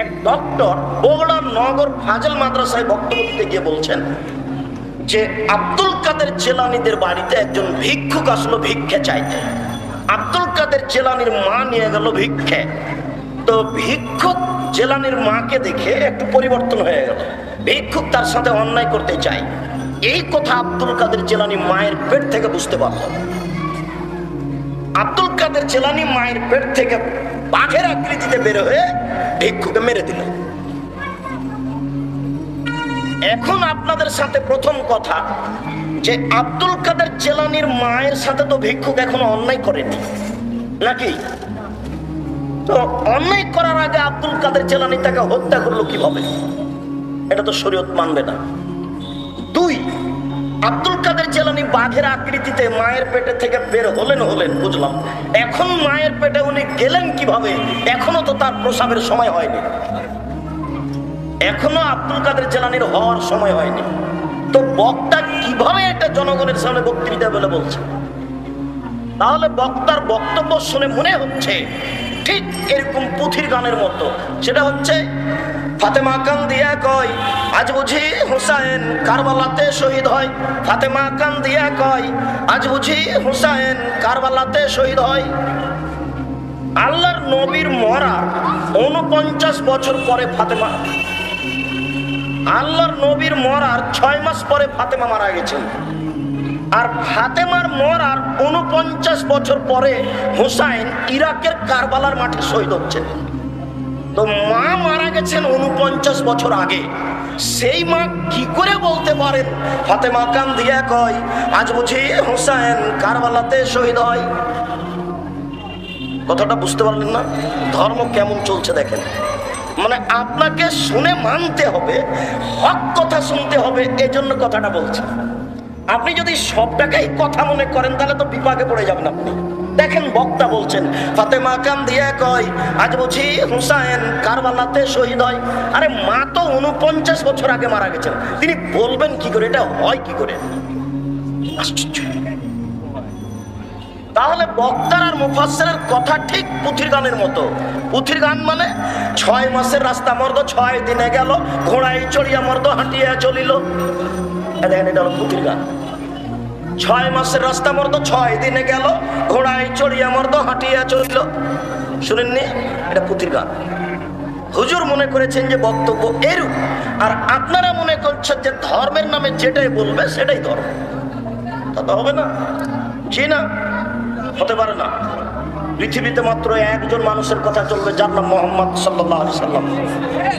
এক ডক্টর বগুড়ার নগর ফাজল মাদ্রাসায় বক্তব্য দিতে গিয়ে বলছেন যে আব্দুল কাদের জিলানীদের বাড়িতে একজন ভিক্ষুক আসলো ভিক্ষে চাইতে। আব্দুল কাদের জিলানীর মা নিয়ে গেল ভিক্ষে। তো ভিক্ষুক জিলানীর মাকে দেখে একটু পরিবর্তন হয়ে গেল। ভিক্ষুক তার সাথে অন্যায় করতে চায়, এই কথা আব্দুল কাদের জিলানী মায়ের পেট থেকে বুঝতে পারল। আব্দুল কাদের জিলানী মায়ের পেট থেকে বাঘের আকৃতিতে বের হয়ে ভিক্ষুকে মেরে দিল। এখন আপনাদের সাথে প্রথম কথা যে আব্দুল কাদের জিলানীর মায়ের সাথে তো ভিক্ষুক এখনো অন্যায় করেনি নাকি? তো অন্যায় করার আগে আব্দুল কাদের জিলানী তাকে হত্যা করলো কিভাবে? এটা তো শরীয়ত মানবে না। দুই, আব্দুল কাদের জিলানী বাঘের আকৃতিতে মায়ের পেটে থেকে বের হলেন বুঝলাম, এখন মায়ের পেটে উনি গেলেন কিভাবে? এখনো তো তার প্রসাবের সময় হয়নি, এখনো আব্দুল কাদের জিলানীর হওয়ার সময় হয়নি। তো বক্তা কিভাবে এটা জনগণের সামনে বক্তৃতা বলে বলছে? তাহলে বক্তার বক্তব্য শুনে মনে হচ্ছে ঠিক এরকম পুথির গানের মতো। সেটা হচ্ছে ফাতেমা কান্দিয়া কয় আজ বুঝি হুসাইন কারবালাতে শহীদ হয়। ফাতেমা কান্দিয়া কয় আজ বুঝি হুসাইন কারবালাতে শহীদ হয়। আল্লাহর নবীর মরার 49 বছর পরে ফাতেমা, আল্লাহর নবীর মরার 6 মাস পরে ফাতেমা মারা গেছেন। আর ফাতেমার মরার 49 বছর পরে হুসাইন ইরাকের কারবালার মাঠে শহীদ হচ্ছেন। তো মা মারা গেছেন 49 বছর আগে। সেই মা কি করে বলতে পারেন ফাতেমা কান্দিয়া কয় আজ বুঝি হুসাইন কারবালাতে শহীদ হয়? কথাটা বুঝতে পারলেন না? ধর্ম কেমন চলছে দেখেন। মানে আপনাকে শুনে মানতে হবে, হক কথা শুনতে হবে, এজন্য কথাটা বলছে। আপনি যদি সবটাকেই কথা মনে করেন তাহলে তো বিপাকে পড়ে যাবেন আপনি। দেখেন বক্তা বলছেন ফাতেমা কান্দিয়া কয় আজ বুঝি হুসাইন কারবালাতে শহীদ হয়। আরে মা তো 49 বছর আগে মারা গেছেন, তিনি বলবেন কি করে? এটা হয় কি করে? আশ্চর্য। তাহলে বক্তার আর মুফাসসিরের কথা ঠিক পুথির গানের মতো। পুথির গান মানে 6 মাসের রাস্তা মর্দ 6 দিনে গেল, ঘোড়ায় চড়িয়া মর্দ হাঁটিয়া চলিল। দেখেন এটা হলো পুথির গান। 6 মাসের রাস্তা মর্দ 6 দিনে গেল, ঘোড়ায় চড়িয়া মর্দ হাঁটিয়া চলিল। শুনেননি? এটা পুথির গান। হুজুর মনে করেছেন যে বক্তব্য এরূপ, আর আপনারা মনে করছেন যে ধর্মের নামে যেটাই বলবে সেটাই ধর্ম। তা তো হবে না, জি না, হতে পারে না। পৃথিবীতে মাত্র একজন মানুষের কথা চলবে, যার নাম মুহাম্মদ সাল্লাল্লাহু আলাইহি সাল্লাম।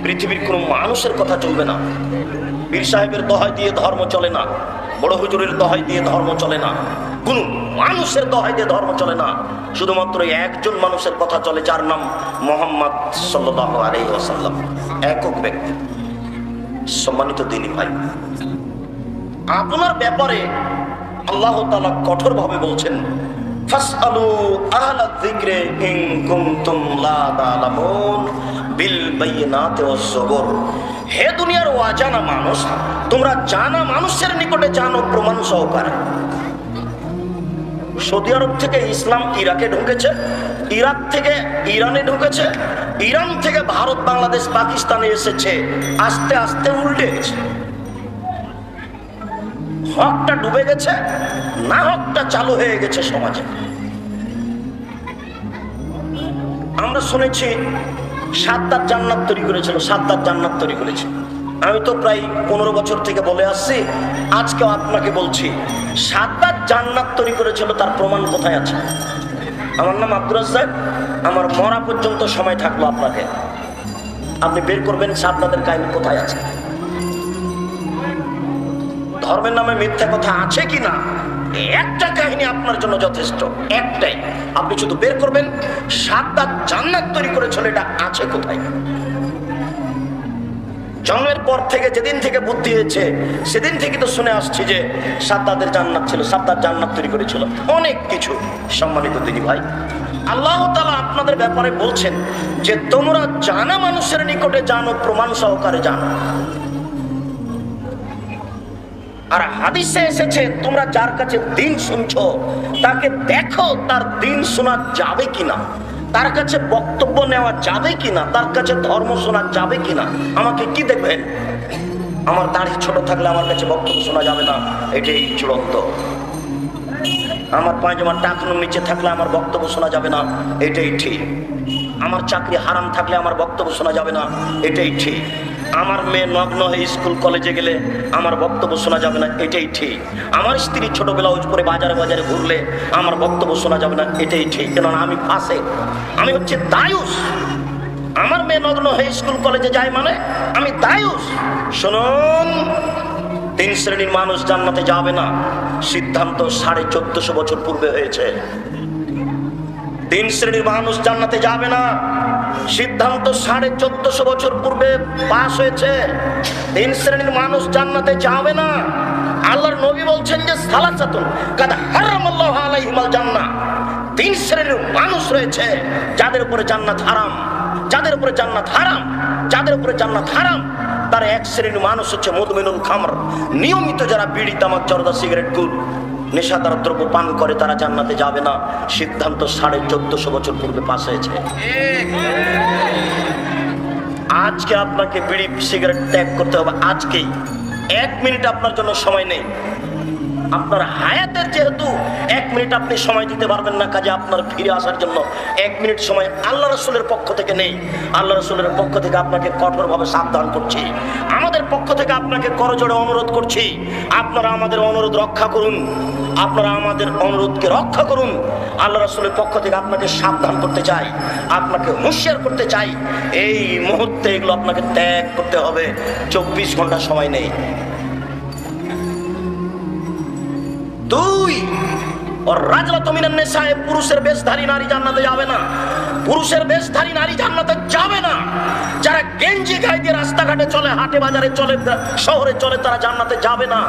পৃথিবীর কোনো মানুষের কথা চলবে না। পীর সাহেবের দোহাই দিয়ে ধর্ম চলে না, বড় হুজুরের দোহাই দিয়ে ধর্ম চলে না, কোন মানুষের দোহাই দিয়ে ধর্ম চলে না। শুধুমাত্র একজন মানুষের কথা চলে, যার নাম মুহাম্মদ সাল্লাল্লাহু আলাইহি ওয়াসাল্লাম, একক ব্যক্তি। সম্মানিত দ্বীনী ভাই, আপনার ব্যাপারে আল্লাহ তাআলা কঠোরভাবে বলছেন ফাসআলু আহলা যিকরি ইন কুনতুম লা তা'লামুন বিল বাইয়িনাতি ওয়াজ যুবুর। হে দুনিয়ার অজানা মানুষ, তোমরা জানা মানুষের নিকটে জানো প্রমাণ সহকারে। সৌদি আরব থেকে ইসলাম ইরাকে ঢুকেছে, ইরাক থেকে ইরানে ঢুকেছে, ইরান থেকে ভারত, বাংলাদেশ, পাকিস্তানে এসেছে। আস্তে আস্তে উল্টে গেছে। হকটা ডুবে গেছে, না হকটা চালু হয়ে গেছে সমাজে। আমরা শুনেছি সাদ্দাত জান্নাত তৈরি করেছিল, সাদ্দাত জান্নাত তৈরি করেছে। আমি তো প্রায় 15 বছর থেকে বলে আসছি, আজকেও আপনাকে বলছি, সাদ্দাত জান্নাত তৈরি করেছিল, তার প্রমাণ কোথায় আছে? আমার নাম আব্দুর রাজ্জাক, আমার মরা পর্যন্ত সময় থাকলো আপনাকে, আপনি বের করবেন সাদ্দাতের কাহিনী কোথায় আছে। ধর্মের নামে মিথ্যা কথা আছে কিনা একটা কাহিনী আপনার জন্য যথেষ্ট, একটাই। আপনি শুধু বের করবেন সাদ্দাত জান্নাত তৈরি করেছিল, এটা আছে কোথায়। জন্মের পর থেকে, যেদিন থেকে বুদ্ধি হয়েছে সেদিন থেকে তো শুনে আসছি যে সাদ্দাতের জান্নাত ছিল, সাদ্দাত জান্নাত তৈরি করেছিল, অনেক কিছু। সম্মানিত দিনী ভাই, আল্লাহ তাআলা আপনাদের ব্যাপারে বলছেন যে তোমরা জানা মানুষের নিকটে জানো, প্রমাণ সহকারে জানো। আর হাদিসে এসেছে তোমরা যার কাছে দিন শুনছো তাকে দেখো তার দিন শোনা যাবে কিনা। তার কাছে বক্তব্য নেওয়া যাবে কিনা, তার কাছে ধর্ম শোনা যাবে কিনা? আমাকে কি দেখবেন? আমার দাড়ি ছোট থাকলে আমার কাছে বক্তব্য শোনা যাবে না, এটাই চূড়ান্ত। আমার পায়জামার টাকনুর নিচে থাকলে আমার বক্তব্য শোনা যাবে না, এটাই ঠিক। আমার চাকরি হারাম থাকলে আমার বক্তব্য শোনা যাবে না, এটাই ঠিক। আমার মেয়ে নগ্ন হয়ে স্কুল কলেজে গেলে আমার বক্তব্য শোনা যাবে না, এটাই ঠিক। আমার স্ত্রী ছোট ব্লাউজ পরে বাজারে বাজারে ঘুরলে আমার বক্তব্য শোনা যাবে না, এটাই ঠিক। কেননা আমি ফাঁসে, আমি হচ্ছে দায়ুস। আমার মেয়ে নগ্ন হয়ে স্কুল কলেজে যায় মানে আমি দায়ুস। শুনুন, 3 শ্রেণীর মানুষ জান্নাতে যাবে না, সিদ্ধান্ত 1450 বছর পূর্বে হয়েছে। 3 শ্রেণীর মানুষ জান্নাতে যাবে না, সিদ্ধান্ত 1450 বছর পূর্বে পাস হয়েছে। 3 শ্রেণীর মানুষ জান্নাতে যাবে না। আল্লাহর নবী বলছেন যে সালাসাতুন কাদ হারামাল্লাহু আলাইহিমাল জান্নাহ। 3 শ্রেণীর মানুষ রয়েছে যাদের উপরে জান্নাত হারাম, যাদের উপরে জান্নাত হারাম, যাদের উপরে জান্নাত হারাম। তার 1 শ্রেণীর মানুষ হচ্ছে মুদমিনুল খামর, নিয়মিত যারা বিড়ি, তামাক, জর্দা, সিগারেট, গুল, নেশাদার দ্রব্য পান করে তারা জান্নাতে যাবে না। সিদ্ধান্ত 1450 বছর পূর্বে পাস হয়েছে। আজকে আপনাকে বিড়ি সিগারেট ত্যাগ করতে হবে, আজকেই। 1 মিনিট আপনার জন্য সময় নেই। আপনার হায়াতের যেহেতু 1 মিনিট আপনি সময় দিতে পারবেন না, কাজে আপনার ফিরে আসার জন্য 1 মিনিট সময় আল্লাহ রাসূলের পক্ষ থেকে নেই। আল্লাহ রাসূলের পক্ষ থেকে আপনাকে কঠোরভাবে সাবধান করছি, আমাদের পক্ষ থেকে আপনাকে করজোড়ে অনুরোধ করছি, আপনারা আমাদের অনুরোধ রক্ষা করুন, আপনারা আমাদের অনুরোধকে রক্ষা করুন। আল্লাহ রাসূলের পক্ষ থেকে আপনাকে সাবধান করতে চাই, আপনাকে হুঁশিয়ার করতে চাই। এই মুহূর্তে এগুলো আপনাকে ত্যাগ করতে হবে। 24 ঘন্টা সময় নেই। 2, পুরুষের বেশধারী নারী জান্নাতে যাবে না। পুরুষের বেশধারী নারী জান্নাতে যাবে না। যারা গেঞ্জি গায়ে দিয়ে রাস্তাঘাটে চলে, হাটে বাজারে চলে, শহরে চলে, তারা জান্নাতে যাবে না।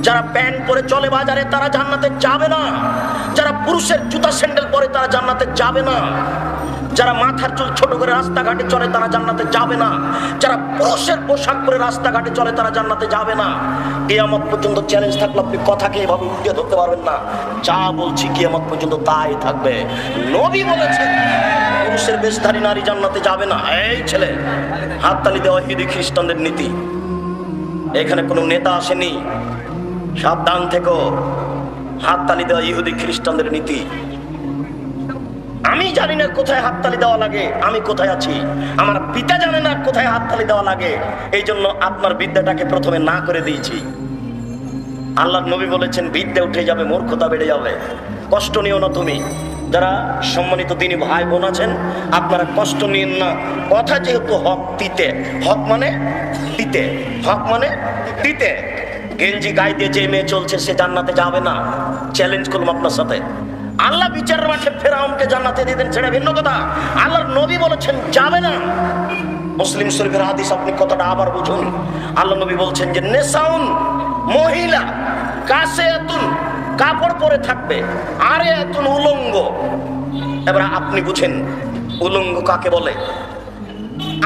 যারা প্যান্ট পরে চলে বাজারে তারা জান্নাতে যাবে না। যারা পুরুষের জুতা স্যান্ডেল পরে তারা জান্নাতে যাবে না। যারা মাথার চুল ছোট করে রাস্তাঘাটে চলে তারা জান্নাতে যাবে না। যারা পুরুষের পোশাক পরে রাস্তাঘাটে চলে তারা জান্নাতে যাবে না। কিয়ামত পর্যন্ত চ্যালেঞ্জ থাকলে আপনি কথাকে এভাবে উল্টে ধরতে পারবেন না। যা বলছি কিয়ামত পর্যন্ত তাই থাকবে। নবী বলেছেন পুরুষের বেশধারী নারী জান্নাতে যাবে না। এই ছেলে, হাততালি দেওয়া ইহুদি খ্রিস্টানদের নীতি। এখানে কোনো নেতা আসেনি, সাবধান থেকো। হাততালি দেওয়া ইহুদি খ্রিস্টানদের নীতি। আমি জানি না কোথায় হাততালি দেওয়া লাগে, আমি কোথায় আছি। আমার পিতা জানে না কোথায় হাততালি দেওয়া লাগে, এই জন্য আপনার বিদ্যাটাকে প্রথমে না করে দিয়েছি। আল্লাহর নবী বলেছেন বিদ্যা উঠে যাবে, মূর্খতা বেড়ে যাবে। কষ্ট নিও না তুমি। যারা সম্মানিত দিনী ভাই বোন আছেন, আপনারা কষ্ট নিন না। কথা যেহেতু হক দিতে, হক মানে দিতে, হক মানে দিতে। গেঞ্জি গায়ে দিয়ে যে মেয়ে চলছে সে জান্নাতে যাবে না, চ্যালেঞ্জ করলাম আপনার সাথে। আল্লাহ বিচারের মাঠে ফেরাউনকে জান্নাতে দিতেন, সেটা ভিন্ন কথা। আল্লাহর নবী বলেছেন যাবে না। মুসলিম শরীফের হাদিস, আপনি কথাটা আবার বুঝুন। আল্লাহ নবী বলছেন যে নেসাউন, মহিলা, কাসিয়াতুন, কাপড় পরে থাকবে, আরিয়াতুন, উলঙ্গ। এবার আপনি বুঝেন উলঙ্গ কাকে বলে।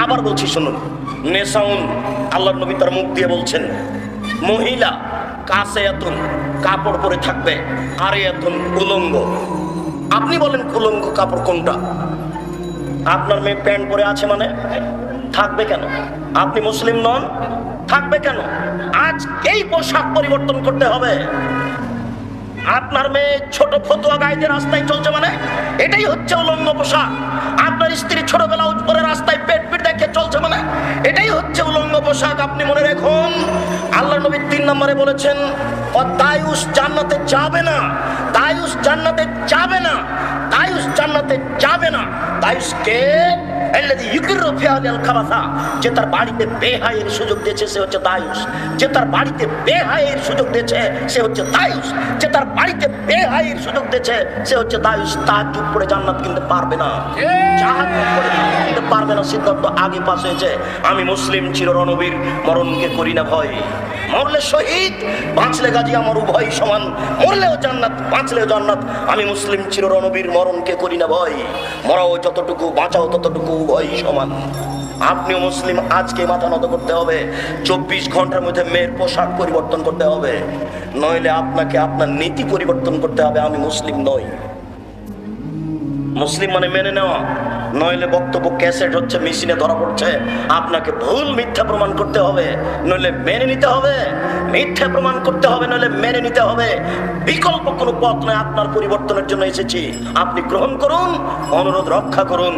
আবার বলছি শুনুন, নেসাউন, আল্লাহর নবী তার মুখ দিয়ে বলছেন মহিলা, কাসিয়াতুন, কাপড় পরে থাকবে, আরিয়াতুন, উলঙ্গ। আপনি বলেন উলঙ্গ কাপড় কোনটা? আপনার মেয়ে প্যান্ট পরে আছে মানে থাকবে কেন? আপনি মুসলিম নন, থাকবে কেন? আজ এই পোশাক পরিবর্তন করতে হবে। আপনার মেয়ে ছোট ফতুয়া গায়ে দিয়ে রাস্তায় চলছে মানে এটাই হচ্ছে উলঙ্গ পোশাক। আপনার স্ত্রী ছোট ব্লাউজ পরে রাস্তায় পেট পিট দেখে চলছে মানে এটাই হচ্ছে উলঙ্গ পোশাক। আপনি মনে রাখুন, আল্লাহ নবী 3 নম্বরে বলেছেন দায়ুস জান্নাতে যাবে না। দায়ুস জান্নাতে যাবে না। দায়ুস জান্নাতে যাবে না। দায়ুস কে? যে তার বাড়িতে বেহায়ের সুযোগ দিয়েছে সে হচ্ছে দায়ুস। যে তার বাড়িতে বেহায়ের সুযোগ দিয়েছে সে হচ্ছে দায়ুস। যে তার বাড়িতে বেহায়ের সুযোগ দিয়েছে সে হচ্ছে দায়ুস। তাহাজ্জুদ পড়ে জান্নাত কিনতে পারবে না, তাহাজ্জুদ পড়ে জান্নাত কিনতে পারবে না। সিদ্ধান্ত আগে পাস হয়েছে। আমি মুসলিম চির রণবীর, মরণকে করি না ভয়। মরলে শহীদ, বাঁচলে গাজী, আমার উভয় সমান। মরলেও জান্নাত, বাঁচলেও জান্নাত। আমি মুসলিম চির রণবীর, মরণকে করি না ভয়। মরাও যতটুকু, বাঁচাও ততটুকু, উভয় সমান। আপনিও মুসলিম, আজকে মাথা নত করতে হবে। 24 ঘন্টার মধ্যে মেয়ের পোশাক পরিবর্তন করতে হবে, নইলে আপনাকে আপনার নীতি পরিবর্তন করতে হবে। আমি মুসলিম নই। মুসলিম মানে মেনে নেওয়া, নইলে বক্তব্য ক্যাসেট হচ্ছে, মেশিনে ধরা পড়ছে, আপনাকে ভুল মিথ্যা প্রমাণ করতে হবে, নইলে মেনে নিতে হবে। মিথ্যা প্রমাণ করতে হবে, নইলে মেনে নিতে হবে। বিকল্প কোনো পথ নয়। আপনার পরিবর্তনের জন্য এসেছি, আপনি গ্রহণ করুন, অনুরোধ রক্ষা করুন,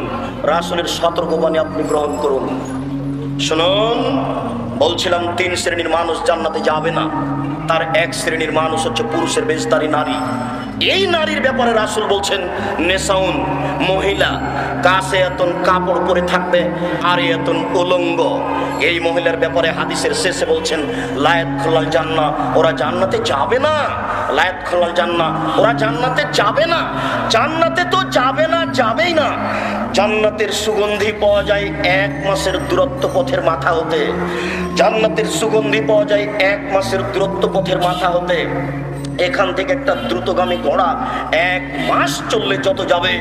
রাসূলের সতর্কবাণী আপনি গ্রহণ করুন। শুনুন, বলছিলাম 3 শ্রেণীর মানুষ জান্নাতে যাবে না। তার এক শ্রেণীর মানুষ হচ্ছে পুরুষের বেশধারী নারী। এই নারীর ব্যাপারে রাসূল বলছেন নেসাউন, মহিলা, কাছে এতন কাপড় পরে থাকবে আর এতন উলঙ্গ। এই মহিলার ব্যাপারে হাদিসের শেষে বলছেন লায়াত খোলাল জান্নাহ, ওরা জান্নাতে যাবে না। লায়াত খোলাল জান্নাহ, ওরা জান্নাতে যাবে না। জান্নাতে তো যাবে না, যাবেই না। জান্নাতের সুগন্ধি পাওয়া যায় 1 মাসের দূরত্ব পথের মাথা হতে। জান্নাতের সুগন্ধি পাওয়া যায় 1 মাসের দূরত্ব পথের মাথা হতে। এখান থেকে একটা দ্রুতগামী ঘোড়া 1 মাস চললে যত যাবে,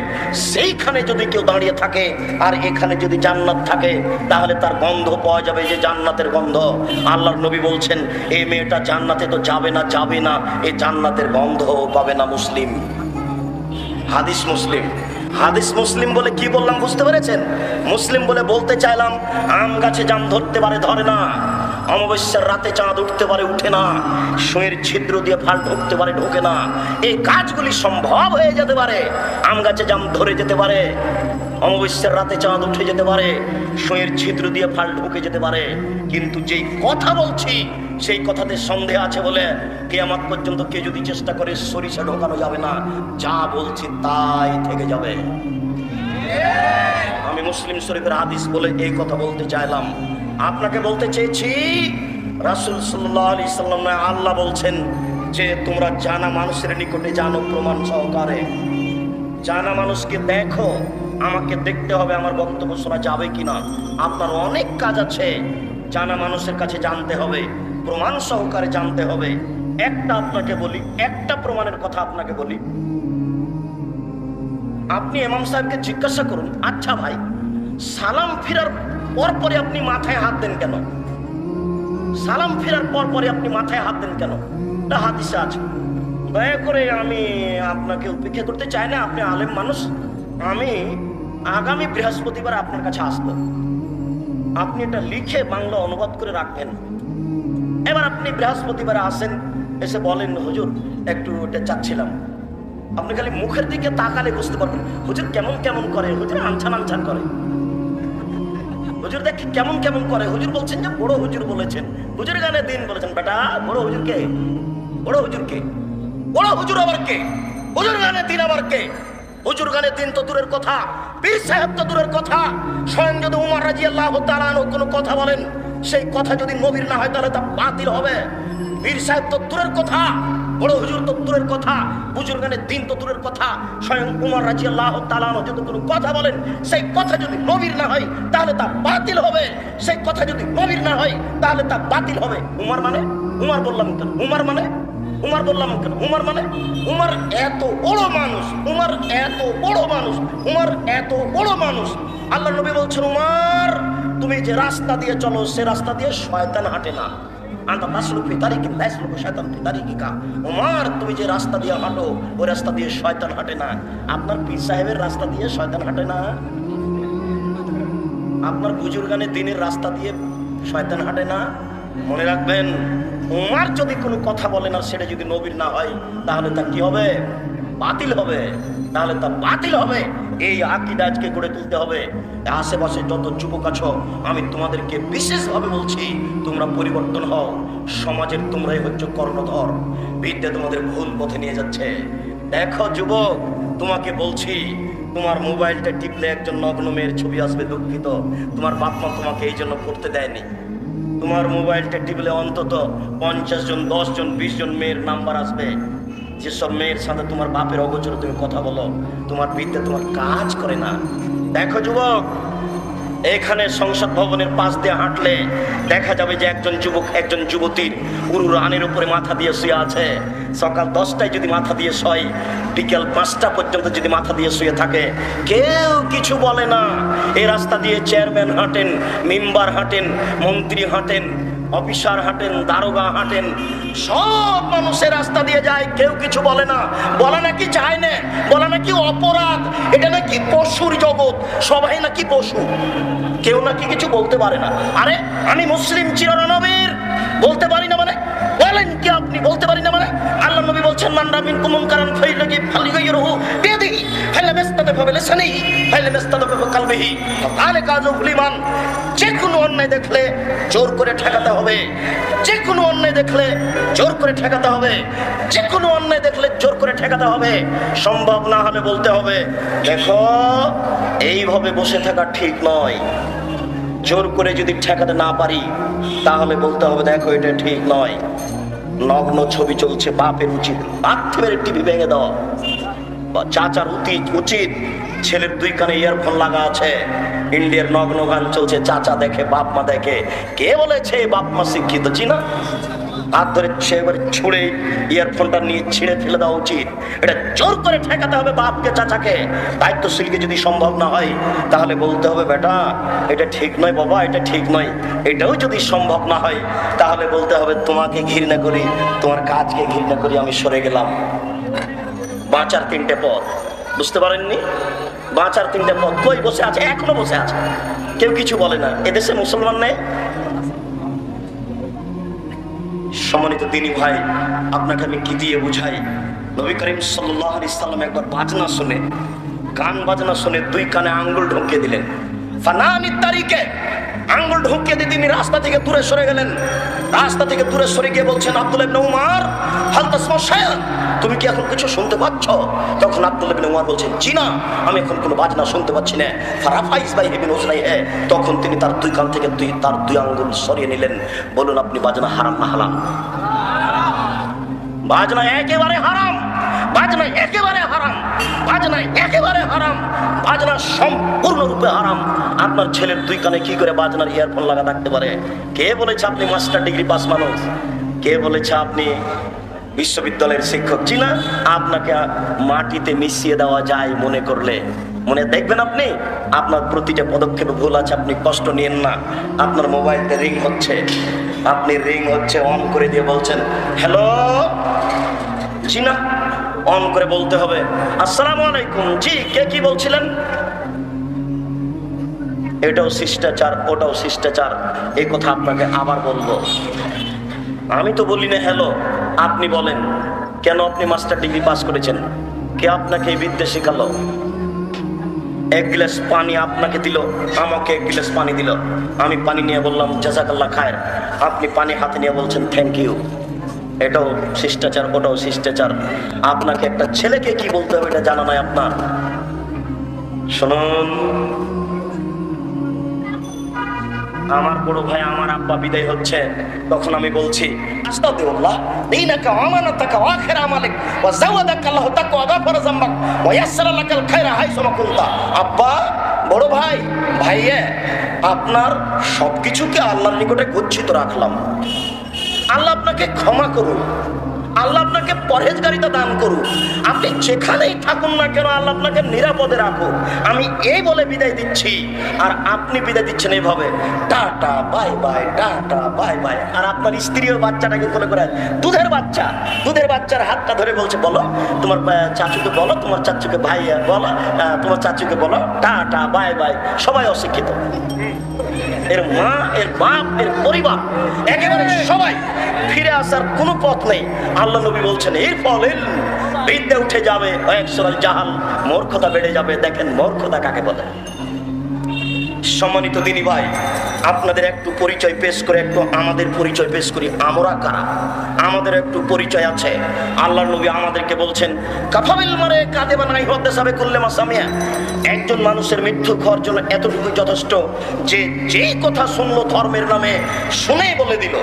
সেইখানে যদি কেউ দাঁড়িয়ে থাকে আর এখানে যদি জান্নাত থাকে, তাহলে তার গন্ধ পাওয়া যাবে, যে জান্নাতের গন্ধ। আল্লাহর নবী বলছেন এই মেয়েটা জান্নাতে তো যাবে না, যাবে না, এই জান্নাতের গন্ধও পাবে না। মুসলিম, হাদিস মুসলিম। হাদিস মুসলিম বলে কি বললাম বুঝতে পেরেছেন? মুসলিম বলে বলতে চাইলাম আম গাছে জাম ধরতে পারে, ধরে না। অমাবস্যার রাতে চাঁদ উঠতে পারে, উঠে না। সুঁয়ের ছিদ্র দিয়ে ফাল ঢুকতে পারে, ঢোকে না। এই কাজগুলি সম্ভব হয়ে যেতে পারে। আম গাছে জাম ধরে যেতে পারে, অমাবস্যার রাতে চাঁদ উঠে যেতে পারে, সুঁয়ের ছিদ্র দিয়ে ফাল ঢুকে যেতে পারে। কিন্তু যেই কথা বলছি সেই কথাতে সন্দেহ আছে বলে কিয়ামত পর্যন্ত কে যদি চেষ্টা করে সরিষা ঢোকানো যাবে না। যা বলছি তাই থেকে যাবে। আমি মুসলিম শরীফের হাদিস বলে এই কথা বলতে চাইলাম। আপনাকে বলতে চেয়েছি রাসূল সাল্লাল্লাহু আলাইহি সাল্লাম, আল্লাহ বলছেন যে তোমরা জানা মানুষের নিকটে জানো প্রমাণ সহকারে। জানা মানুষকে দেখো, আমাকে দেখতে হবে আমার বক্তব্য শোনা যাবে কিনা। আপনার অনেক কাজ আছে, জানা মানুষের কাছে জানতে হবে, প্রমাণ সহকারে জানতে হবে। একটা আপনাকে বলি, একটা প্রমাণের কথা আপনাকে বলি। আপনি ইমাম সাহেবকে জিজ্ঞাসা করুন, আচ্ছা ভাই, সালাম ফিরার পর পরে আপনি মাথায় হাত দেন কেন? সালাম ফিরার পর পরে আপনি মাথায় হাত দেন কেন? এটা হাদিসে আছে। দয়া করে আমি আপনাকে উপেক্ষা করতে চাই না, আপনি আলেম মানুষ। আমি আগামী বৃহস্পতিবার আপনার কাছে আসবো, আপনি এটা লিখে বাংলা অনুবাদ করে রাখবেন। এবার আপনি বৃহস্পতিবারে আসেন, এসে বলেন হুজুর একটু এটা চাচ্ছিলাম। আপনি খালি মুখের দিকে তাকালে বুঝতে পারবেন হুজুর কেমন কেমন করে, হুজুর আনছান আনছান করে, হুজুর দেখি কেমন কেমন করে। হুজুর বলছেন যে বড় হুজুর বলেছেন, হুজুর গানে দিন বলেছেন। বেটা, বড় হুজুর কে? বড় হুজুর কে? বড় হুজুর আবার কে? হুজুর গানে দিন আবার কে? হুজুর গানে দিন তো দূরের কথা, পীর সাহেব তো দূরের কথা। স্বয়ং যদি উমর রাদিয়াল্লাহু তাআলা আনহু কোনো কথা বলেন, সেই কথা যদি নবীর না হয় তাহলে তা বাতিল হবে। পীর সাহেব তো দূরের কথা, বড় হুজুর তো দূরের কথা, হুজুর গানে দিন তো দূরের কথা। স্বয়ং উমর রাদিয়াল্লাহু তাআলা আনহু যদি কোনো কথা বলেন, সেই কথা যদি নবীর না হয় তাহলে তা বাতিল হবে। সেই কথা যদি নবীর না হয় তাহলে তা বাতিল হবে। উমর মানে? উমর বললাম কেন? উমর মানে? উমর বললাম কেন? উমর মানে? উমর এত বড় মানুষ, উমর এত বড় মানুষ, উমর এত বড় মানুষ। আল্লাহর নবী বলছেন উমর তুমি যে রাস্তা দিয়ে চলো সে রাস্তা দিয়ে শয়তান হাঁটে না। উমর তুমি যে রাস্তা দিয়ে হাঁটো ওই রাস্তা দিয়ে শয়তান হাঁটে না। আপনার পীর সাহেবের রাস্তা দিয়ে শয়তান হাঁটে না। আপনার বুজুর্গানে দিনের রাস্তা দিয়ে শয়তান হাঁটে না। মনে রাখবেন, উমর যদি কোনো কথা বলেন আর সেটা যদি নবীর না হয় তাহলে তা কি হবে? বাতিল হবে। তাহলে তা বাতিল হবে। এই আকীদা আজকে গড়ে তুলতে হবে। আশেপাশে যত যুবক আছো আমি তোমাদেরকে বিশেষভাবে বলছি, তোমরা পরিবর্তন হও। সমাজের তোমরাই হচ্ছে কর্ণধর, বিদ্যা তোমাদের ভুল পথে নিয়ে যাচ্ছে। দেখো যুবক, তোমাকে বলছি, তোমার মোবাইলটা টিপলে একজন নগ্ন মেয়ের ছবি আসবে, দুঃখিত তোমার বাপ মা তোমাকে এই জন্য পড়তে দেয়নি। তোমার মোবাইলটা টিপলে অন্তত 50 জন, 10 জন, 20 জন মেয়ের নাম্বার আসবে। যেসব মেয়ের সাথে তোমার বাপের অগোচরে তুমি কথা বলো, তোমার বিদ্যা তোমার কাজ করে না। দেখো যুবক, এখানে সংসদ ভবনের পাশ দিয়ে হাঁটলে দেখা যাবে যে একজন যুবক একজন যুবতীর উরু রানের উপরে মাথা দিয়ে শুয়ে আছে। সকাল 10টায় যদি মাথা দিয়ে শয়, বিকেল 5টা পর্যন্ত যদি মাথা দিয়ে শুয়ে থাকে, কেউ কিছু বলে না। এই রাস্তা দিয়ে চেয়ারম্যান হাঁটেন, মেম্বার হাঁটেন, মন্ত্রী হাঁটেন, অফিসার হাঁটেন, দারোগা হাঁটেন, সব মানুষের রাস্তা দিয়ে যায়, কেউ কিছু বলে না। বলা নাকি যায় না, বলা নাকি অপরাধ, এটা নাকি পশুর জগৎ, সবাই নাকি পশু, কেউ নাকি কিছু বলতে পারে না। আরে আমি মুসলিম চিরনবীর, বলতে পারি না মানে? বলেন কি আপনি বলতে পারি না মানে? আল্লাহ নবী বলছেন, মান রামিন কুমুন কারণ ফাইলাকি ফালিগাইরহু বিয়াদিহি ফালামাস্তাদফা বিলিসানিহি ফালামাস্তাদফা বিকলবিহি ফাকালে কাযুল ঈমান। যে কোনো অন্যায় দেখলে জোর করে ঠেকাতে হবে, যে কোনো অন্যায় দেখলে জোর করে ঠেকাতে হবে, যে কোনো অন্যায় দেখলে জোর করে ঠেকাতে হবে। সম্ভব না হলে বলতে হবে, দেখো এইভাবে বসে থাকা ঠিক নয়। জোর করে যদি ঠেকাতে না পারি তাহলে বলতে হবে, দেখো এটা ঠিক নয়। নগ্ন ছবি চলছে, বাপের উচিত বাথরুমের টিভি ভেঙে দাও। চাচার উচিত ছেলের 2 কানে ইয়ারফোন লাগা আছে, ইন্ডিয়ার নগ্ন গান চলছে, চাচা দেখে, বাপ মা দেখে। কে বলেছে বাপ মা শিক্ষিত? চিনা? হাত ধরে সেবারে ছুঁড়ে ইয়ারফোনটা নিয়ে ছিঁড়ে ফেলে দেওয়া উচিত। এটা জোর করে ঠেকাতে হবে বাপকে, চাচাকে, দায়িত্বশীলকে। যদি সম্ভব না হয় তাহলে বলতে হবে, বেটা এটা ঠিক নয় বাবা, এটা ঠিক নয়। এটাও যদি সম্ভব না হয় তাহলে বলতে হবে, তোমাকে ঘৃণা করি, তোমার কাজকে ঘৃণা করি, আমি সরে গেলাম। বাঁচার 3টে পথ, বুঝতে পারেননি? বাঁচার 3টে পথ। কই বসে আছে? এখনো বসে আছে, কেউ কিছু বলে না। এদেশে মুসলমান নেই। সম্মানিত দিনী ভাই, আপনাকে আমি কি দিয়ে বুঝাই? নবী করিম সাল্লাল্লাহু আলাইহি সাল্লাম একবার বাজনা শুনে, গান বাজনা শুনে 2 কানে আঙ্গুল ঢুকিয়ে দিলেন। ফানানি তারিকে আঙ্গুল ঢুকিয়ে দিয়ে তিনি রাস্তা থেকে দূরে সরে গেলেন। রাস্তা থেকে দূরে সরে গিয়ে বলছেন, আব্দুল্লাহ ইবনে উমর, হাল তাসমাউ শাইআন, তুমি কি এখন কিছু শুনতে পাচ্ছ? তখন আব্দুল্লাহ ইবনে উমর বলছেন, জি না, আমি এখন কোনো বাজনা শুনতে পাচ্ছি না। ফারাফাইস বাই ইবনে উজরাইহ, তখন তিনি তার 2 কান থেকে তার 2 আঙ্গুল সরিয়ে নিলেন। বলুন আপনি, বাজনা হারাম না হালাল? বাজনা একেবারে হারাম, বাজনা একেবারে হারাম, বাজনা একেবারে হারাম, বাজনা সম্পূর্ণরূপে হারাম। আপনার ছেলের 2 কানে কি করে বাজনার ইয়ারফোন লাগা থাকতে পারে? কে বলেছে আপনি মাস্টার ডিগ্রি পাস মানুষ? কে বলেছে আপনি বিশ্ববিদ্যালয়ের শিক্ষক? জি না, আপনাকে মাটিতে মিশিয়ে দেওয়া যায় মনে করলে। মনে দেখবেন আপনি, আপনার প্রতিটা পদক্ষেপে ভুল আছে, আপনি কষ্ট নিয়েন না। আপনার মোবাইলতে রিং হচ্ছে, আপনি রিং হচ্ছে অন করে দিয়ে বলছেন, হ্যালো। জি না, অন করে বলতে হবে, আসসালামু আলাইকুম, জি কে কি বলছিলেন? এটাও শিষ্টাচার, ওটাও শিষ্টাচার। এই কথা আপনাকে আবার বলবো। আমি তো বলি না হ্যালো, আপনি বলেন। কেন? আপনি মাস্টার ডিগ্রি পাস করেছেন, কে আপনাকে এই বিদ্যা শেখালো? 1 গ্লাস পানি আপনাকে দিল, আমাকে 1 গ্লাস পানি দিল, আমি পানি নিয়ে বললাম জাযাকাল্লাহ খায়ের, আপনি পানি হাতে নিয়ে বলছেন থ্যাংক ইউ। এটাও শিষ্টাচার, ওটাও শিষ্টাচার। আপনাকে একটা ছেলেকে কি বলতে হবে এটা জানা নাই আপনার। শুনুন, আমার বড় ভাই, আমার আব্বা বিদায় হচ্ছে, তখন আমি বলছি, আস্তাগফিরুল্লাহ, দীনাকা ওয়া আমানাতাকা ওয়া আখিরা আমালিক ওয়া যাওয়াদাকা আল্লাহু তাকওয়া গাফারা যামবাক ওয়া ইয়াসসারা লাকাল খায়রা হাইসুমা কুনতা। আব্বা, বড় ভাই, ভাইয়া, আপনার সবকিছুকে আল্লাহর নিকটে গচ্ছিত রাখলাম। আল্লাহ আপনাকে ক্ষমা করুন, আল্লাহ আপনাকে পরহেজগারিতা দান করুন। আপনি যেখানেই থাকুন না কেন, আল্লাহ আপনাকে নিরাপদে রাখুন। আমি এই বলে বিদায় দিচ্ছি, আর আপনি বিদায় দিচ্ছেন এইভাবে, tata bye bye, tata bye bye. আর আপনার স্ত্রীও বাচ্চাটাকে কোলে করে, দুধের বাচ্চা, দুধের বাচ্চার হাতটা ধরে বলছে, বলো তোমার চাচুকে, বলো তোমার চাচুকে, ভাই বলো তোমার চাচুকে, বলো টাটা বাই বাই। সবাই অশিক্ষিত, এর মা, এর বাপ, এর পরিবার, একেবারে সবাই ফিরে আসার কোনো পথ নেই। আল্লাহ নবী বলছেন, এর ফলে বিদ্যা উঠে যাবে, জাহাল, মূর্খতা বেড়ে যাবে। দেখেন মূর্খতা কাকে বলে। সম্মানিত দিনী ভাই, আপনাদের একটু পরিচয় পেশ করে, একটু আমাদের পরিচয় পেশ করি। আমরা কারা? আমাদের একটু পরিচয় আছে। আল্লাহর নবী আমাদেরকে বলছেন, কাফাবিল মারে কাদে বানাই হতে সাবে করলে মাসামিয়া। একজন মানুষের মৃত্যু হওয়ার জন্য এতটুকু যথেষ্ট যে যেই কথা শুনলো ধর্মের নামে শুনেই বলে দিল।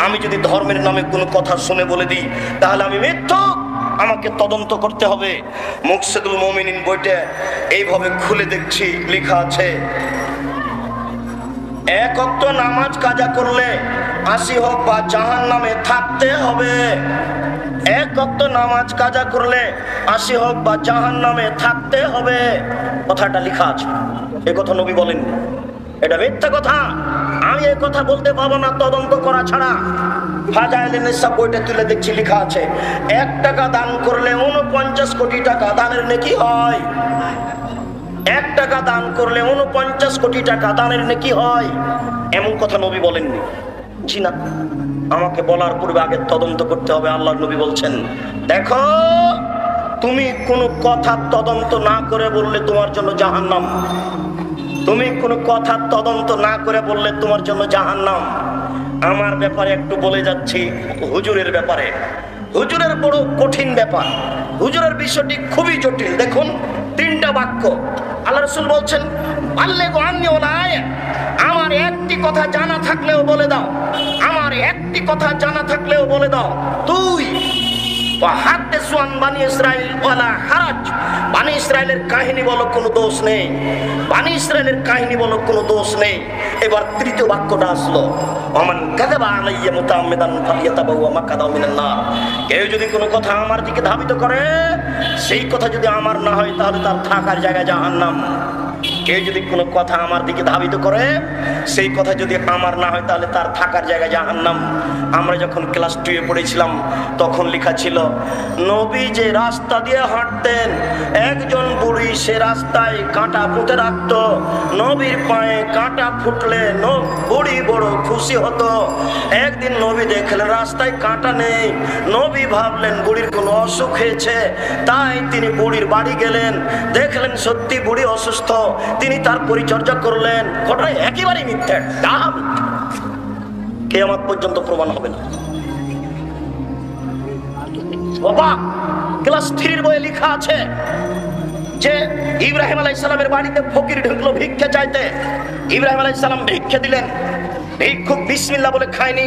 আমি যদি ধর্মের নামে কোনো কথা শুনে বলে দিই তাহলে আমি মিথ্যুক, আমাকে তদন্ত করতে হবে। মুকসিদুল মুমিনিন বইটা এইভাবে খুলে দেখছি, লেখা আছে, 1 ওয়াক্ত নামাজ কাজা করলে 80 হোক বা জাহান্নামে থাকতে হবে। 1 ওয়াক্ত নামাজ কাজা করলে 80 হোক বা জাহান্নামে থাকতে হবে। কথাটা লেখা আছে, এ কথা নবী বলেননি। এটা মিথ্যা কথা। আমি এই কথা বলতে পারবো না তদন্ত করা ছাড়া। ফাজাইলে নিসাব বইটা তুলে দেখছি লেখা আছে 1 টাকা দান করলে 49 কোটি টাকা দানের নেকি হয়। 1 টাকা দান করলে 49 কোটি টাকা দানের নেকি হয়। এমন কথা নবী বলেননি। জি না, আমাকে বলার পূর্বে আগে তদন্ত করতে হবে। আল্লাহর নবী বলছেন, দেখো তুমি কোনো কথা তদন্ত না করে বললে তোমার জন্য জাহান্নাম। তুমি কোনো কথা তদন্ত না করে বললে তোমার জন্য জাহান্নাম। আমার ব্যাপারে একটু বলে যাচ্ছি, হুজুরের ব্যাপারে। হুজুরের বড় কঠিন ব্যাপার, হুজুরের বিষয়টি খুবই জটিল। দেখুন 3টা বাক্য আল্লাহ রাসূল বলছেন, বাল্লিগু আন্নী ওয়ালা আয়া, আমার একটি কথা জানা থাকলেও বলে দাও, আমার একটি কথা জানা থাকলেও বলে দাও। তুই হাদিসু আন বানি ইসরাইল ওয়ালা হারাজ, বানি ইসরাইলের কাহিনী বলো, কোনো দোষ নেই। বানি ইসরাইলের কাহিনী বলো, কোনো দোষ নেই। এবার 3য় বাক্যটা আসলো, ওমান কাযাবা আলাইয়া মুতাআম্মিদান ফালিয়াতাবাওয়া মাকআদাহু মিনান নার। কেউ যদি কোনো কথা আমার দিকে ধাবিত করে, সেই কথা যদি আমার না হয় তাহলে তার থাকার জায়গা জাহান্নাম। কেউ যদি কোনো কথা আমার দিকে ধাবিত করে, সেই কথা যদি আমার না হয় তাহলে তার থাকার জায়গা জাহান্নাম। আমরা যখন ক্লাস 2-এ পড়েছিলাম তখন লেখা ছিল, নবী যে রাস্তা দিয়ে হাঁটতেন, একজন বুড়ি সে রাস্তায় কাঁটা পুঁতে রাখত। নবীর পায়ে কাঁটা ফুটলে বুড়ি বড় খুশি হতো। একদিন নবী দেখলেন রাস্তায় কাঁটা নেই। নবী ভাবলেন বুড়ির কোনো অসুখ হয়েছে, তাই তিনি বুড়ির বাড়ি গেলেন। দেখলেন সত্যি বুড়ি অসুস্থ, তিনি তার পরিচর্যা করলেন। ঘটনা একেবারেই মিথ্যা, ডাব কিয়ামত পর্যন্ত প্রমাণ হবে না। বাবা ক্লাস 3-র বইয়ে লেখা আছে যে ইব্রাহিম আলাইহিস সালামের বাড়িতে ফকির ঢুকলো ভিক্ষা চাইতে। ইব্রাহিম আলাইহিস সালাম ভিক্ষা দিলেন। ভিক্ষুক বিসমিল্লাহ বলে খায়নি,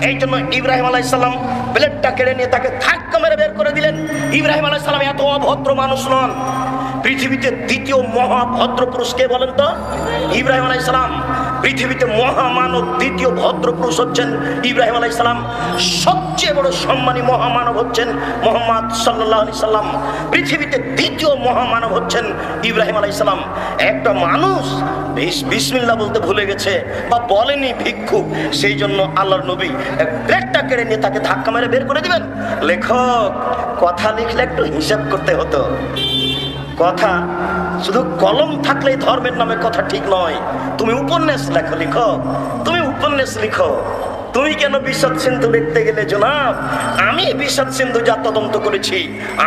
এই জন্য ইব্রাহিম আলাইহিস সালাম প্লেটটা কেড়ে নিয়ে তাকে ধাক্কা মেরে বের করে দিলেন। ইব্রাহিম আলাইহিস সালাম এত অভদ্র মানুষ নন। পৃথিবীতে 2য় মহাভদ্র পুরুষ কে বলেন তো? ইব্রাহিম আলাইহিস সালাম। পৃথিবীতে মহামানব 2য় ভদ্র পুরুষ হচ্ছেন ইব্রাহিম আলাইহিস সালাম। সবচেয়ে বড় সম্মানী মহামানব হচ্ছেন মুহাম্মদ সাল্লাল্লাহু আলাইহি সাল্লাম। পৃথিবীতে 2য় মহামানব হচ্ছেন ইব্রাহিম আলাইহিস সালাম। একটা মানুষ বিসমিল্লাহ বলতে ভুলে গেছে বা বলেনি ভিক্ষুক, সেই জন্য আল্লাহর নবী প্লেটটা কেড়ে নিয়ে তাকে ধাক্কা মেরে বের করে দিবেন। লেখক কথা লিখলে একটু হিসাব করতে হতো। কথা শুধু কলম থাকলেই ধর্মের নামে কথা ঠিক নয়। তুমি উপন্যাস লেখো, লিখো, তুমি উপন্যাস লিখো। তুমি কেন বিষাদ সিন্ধু লিখতে গেলে জনাব? আমি বিষাদ সিন্ধু যা তদন্ত করেছি,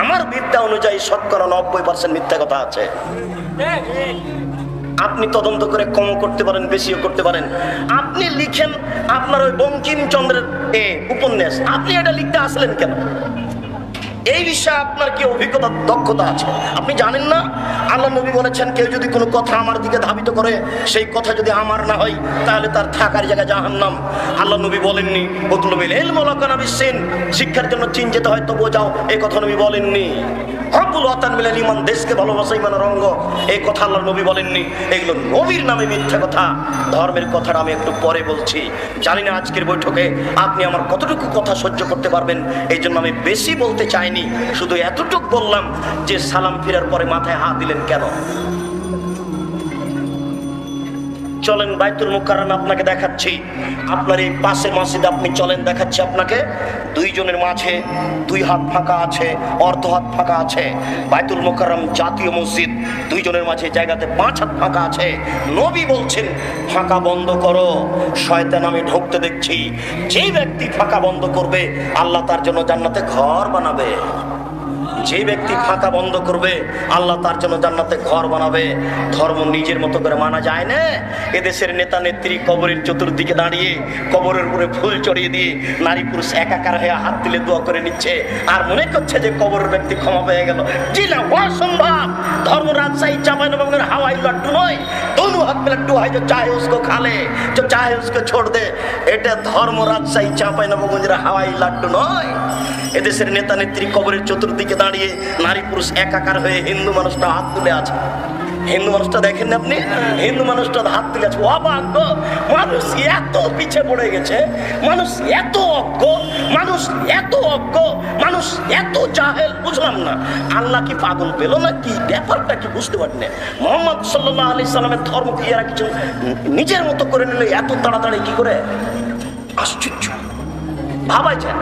আমার বিদ্যা অনুযায়ী 90% মিথ্যা কথা আছে। আপনি তদন্ত করে কম করতে পারেন, বেশিও করতে পারেন। আপনি লিখেন আপনার ওই বঙ্কিমচন্দ্রের উপন্যাস, আপনি এটা লিখতে আসলেন কেন? এই বিষয়ে আপনার কি অভিজ্ঞতা, দক্ষতা আছে? আপনি জানেন না আল্লাহ নবী বলেছেন, কেউ যদি কোনো কথা আমার দিকে ধাবিত করে, সেই কথা যদি আমার না হয় তাহলে তার থাকার জায়গা জাহান্নাম। আল্লাহ নবী বলেননি উতলুবিল ইলমা ওয়া কানা বিসসিন, শিক্ষার জন্য চীন যেতে হয় তবুও যাও, এই কথা নবী বলেননি। হব্বুল ওয়াতান মিনাল ঈমান, দেশকে ভালোবাসা ঈমানের অঙ্গ, এই কথা আল্লাহ নবী বলেননি। এগুলো নবীর নামে মিথ্যা কথা। ধর্মের কথাটা আমি একটু পরে বলছি। জানি না আজকের বৈঠকে আপনি আমার কতটুকু কথা সহ্য করতে পারবেন, এই জন্য আমি বেশি বলতে চাইনি। শুধু এতটুকু বললাম যে সালাম ফিরার পরে মাথায় হাত দিলেন কেন? চলেন বাইতুল মুকাররম আপনাকে দেখাচ্ছি। আপনার এই পাশের মসজিদে আপনি চলেন, দেখাচ্ছি আপনাকে। 2 জনের মাঝে 2 হাত ফাঁকা আছে, অর্ধ হাত ফাঁকা আছে। বাইতুল মুকাররম জাতীয় মসজিদ, 2 জনের মাঝে জায়গাতে 5 হাত ফাঁকা আছে। নবী বলছেন ফাঁকা বন্ধ করো, শয়তান আমি ঢুকতে দেখছি। যে ব্যক্তি ফাঁকা বন্ধ করবে আল্লাহ তার জন্য জান্নাতে ঘর বানাবে। যে ব্যক্তি ফাঁকা বন্ধ করবে আল্লাহ তার জন্য জান্নাতে ঘর বানাবে। ধর্ম নিজের মতো করে মানা যায় না। এদেশের নেতা নেত্রী কবরের চতুর্দিকে দাঁড়িয়ে কবরের উপরে ফুল চড়িয়ে দিয়ে নারী পুরুষ একাকার হয়ে হাত তুলে দোয়া করে নিচ্ছে, আর মনে করছে যে কবরের ব্যক্তি ক্ষমা পেয়ে গেল। জি না, অসম্ভব। ধর্ম রাজশাহী চাঁপাইনবাবগঞ্জের হাওয়াই লাড্ডু নয়। दोनों हाथ में लड्डू है, जो चाहे उसको खा ले, जो चाहे उसको छोड़ दे। এটা ধর্ম রাজশাহী চাঁপাইনবাবগঞ্জের হাওয়াই লাড্ডু নয়। এদেশের নেতা নেত্রী কবরের চতুর্দিকে দাঁড়িয়ে নারী পুরুষ একাকার হয়ে হিন্দু মানুষটা হাত তুলে আছে। হিন্দু মানুষটা দেখেন না আপনি, হিন্দু মানুষটা হাত তুলে আছে, অবাক গো, মানুষ এত পিছিয়ে পড়ে গেছে, মানুষ এত অজ্ঞ, মানুষ এত অজ্ঞ, মানুষ এত জাহেল, বুঝলাম না আল্লাহ কি পাগল পেল না কি, ব্যাপারটা কি বুঝতে পারেন না। মোহাম্মদ সাল্লাল্লাহু আলাইহি সাল্লামের ধর্ম কি এরা কিছু নিজের মতো করে নিল এত তাড়াতাড়ি কি করে, আশ্চর্য ভাবাই যায়।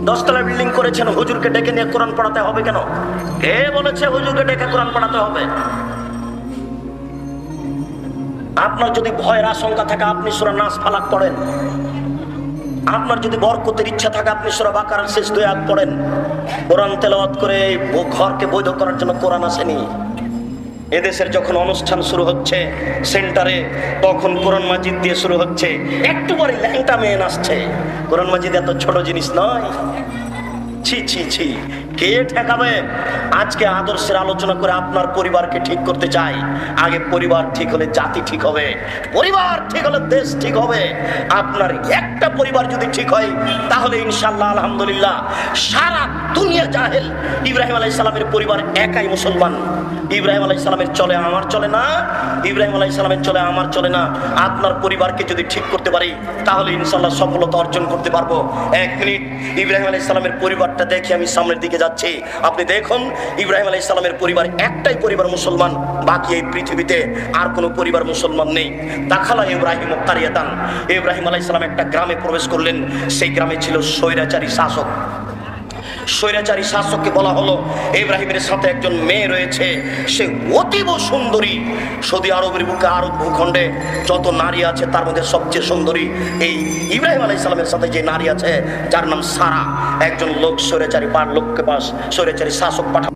10 তলা বিল্ডিং করেছেন, হুজুরকে ডেকে নিয়ে কোরআন পড়াতে হবে কেন? কে বলেছে হুজুরকে ডেকে কোরআন পড়াতে হবে? আপনার যদি ভয়ের আশঙ্কা থাকে আপনি সূরা নাস ফালাক পড়েন, আপনার যদি বরকতের ইচ্ছা থাকে আপনি সূরা বাকারার শেষ 2 আয়াত পড়েন। কোরআন তেলাওয়াত করে ঘরকে বৈধ করার জন্য কোরআন আসেনি। এদেশের যখন অনুষ্ঠান শুরু হচ্ছে সেন্টারে, তখন কোরআন মাজিদ দিয়ে শুরু হচ্ছে, একটু পরে ল্যাংটা মেয়ে নাচছে। কোরআন মাজিদ এত ছোট জিনিস নয়। ছি ছি ছি, কে ঠেকাবে? আজকে আদর্শের আলোচনা করে আপনার পরিবারকে ঠিক করতে চাই। আগে পরিবার ঠিক হলে জাতি ঠিক হবে, পরিবার ঠিক হলে দেশ ঠিক হবে। আপনার একটা পরিবার যদি ঠিক হয় তাহলে ইনশাআল্লাহ আলহামদুলিল্লাহ সারা দুনিয়া জাহেল। ইব্রাহিম আলাইহিস সালামের পরিবার একাই মুসলমান। ইব্রাহিম আলাইহিস সালামের চলে আমার চলে না, ইব্রাহিম আলাইহিস সালামের চলে আমার চলে না। আপনার পরিবারকে যদি ঠিক করতে পারি তাহলে ইনশাআল্লাহ সফলতা অর্জন করতে পারবো। 1 মিনিট ইব্রাহিম আলাইহিস সালামের পরিবারটা দেখি, আমি সামনের দিকে যাচ্ছি। আপনি দেখুন ইব্রাহিম আলাইহিস সালামের পরিবার একটাই পরিবার মুসলমান, বাকি এই পৃথিবীতে আর কোনো পরিবার মুসলমান নেই। দাখালা ইব্রাহিম কারিয়াতান, ইব্রাহিম আলাইহিস সালাম একটা গ্রামে প্রবেশ করলেন। সেই গ্রামে ছিল স্বৈরাচারী শাসক। স্বৈরাচারী শাসককে বলা হলো ইব্রাহিমের সাথে একজন মেয়ে রয়েছে, সে অতীব সুন্দরী। সৌদি আরবের বুকে, আরব ভূখণ্ডে যত নারী আছে তার মধ্যে সবচেয়ে সুন্দরী এই ইব্রাহিম আলাইহিস সালামের সাথে যে নারী আছে যার নাম সারা। একজন লোক স্বৈরাচারী লোককে পাশ স্বৈরাচারী শাসক পাঠান।